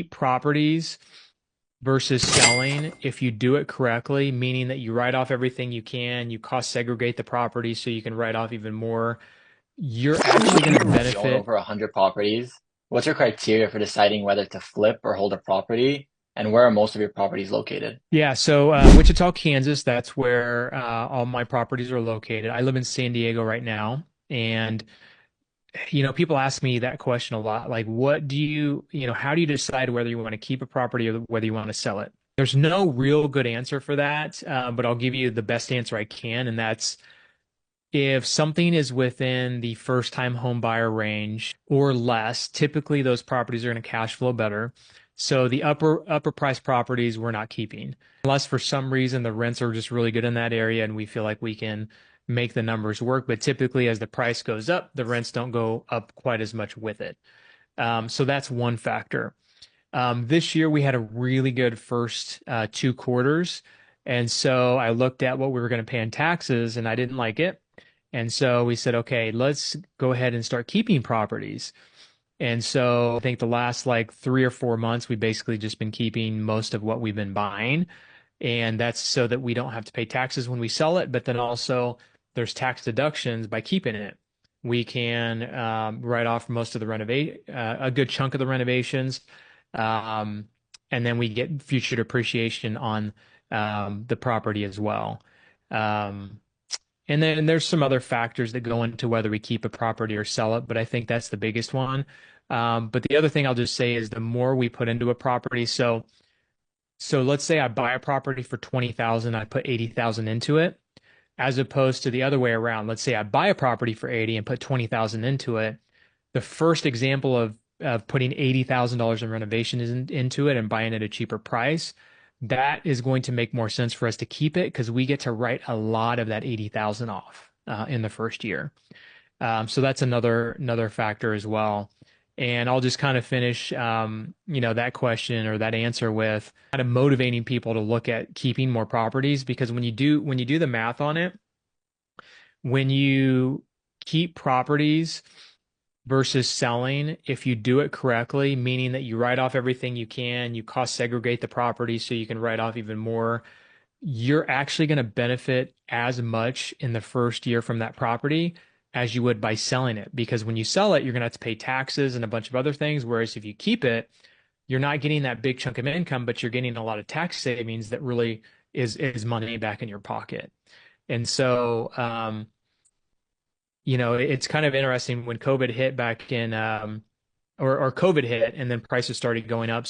Properties versus selling, if you do it correctly, meaning that you write off everything you can, you cost segregate the property so you can write off even more, you're actually going to You own benefit. over 100 properties. What's your criteria for deciding whether to flip or hold a property? And where are most of your properties located? Yeah, so Wichita, Kansas, that's where all my properties are located. I live in San Diego right now, and people ask me that question a lot. Like, how do you decide whether you want to keep a property or whether you want to sell it? There's no real good answer for that, but I'll give you the best answer I can, and that's if something is within the first time home buyer range or less, typically those properties are going to cash flow better. So the upper price properties we're not keeping. Unless for some reason the rents are just really good in that area and we feel like we can make the numbers work. But typically as the price goes up, the rents don't go up quite as much with it. So that's one factor. This year we had a really good first 2 quarters. And so I looked at what we were going to pay in taxes and I didn't like it. And so we said, okay, let's go ahead and start keeping properties. And so I think the last like 3 or 4 months, we've basically just been keeping most of what we've been buying. And that's so that we don't have to pay taxes when we sell it, but then also there's tax deductions by keeping it. We can write off most of the a good chunk of the renovations, um, and then we get future depreciation on the property as well. Um, and then there's some other factors that go into whether we keep a property or sell it, but I think that's the biggest one. But the other thing I'll just say is the more we put into a property, so let's say I buy a property for 20,000, I put 80,000 into it, as opposed to the other way around. Let's say I buy a property for 80 and put 20,000 into it. The first example of putting $80,000 in renovation into it and buying it at a cheaper price, that is going to make more sense for us to keep it because we get to write a lot of that 80,000 off in the first year. So that's another factor as well. And I'll just kind of finish, that question or that answer with kind of motivating people to look at keeping more properties because when you do the math on it, when you keep properties versus selling, if you do it correctly, meaning that you write off everything you can, you cost segregate the property so you can write off even more, you're actually going to benefit as much in the first year from that property as you would by selling it. Because when you sell it, you're going to have to pay taxes and a bunch of other things. Whereas if you keep it, you're not getting that big chunk of income, but you're getting a lot of tax savings that really is money back in your pocket. And so, it's kind of interesting when COVID hit back in, or COVID hit and then prices started going up.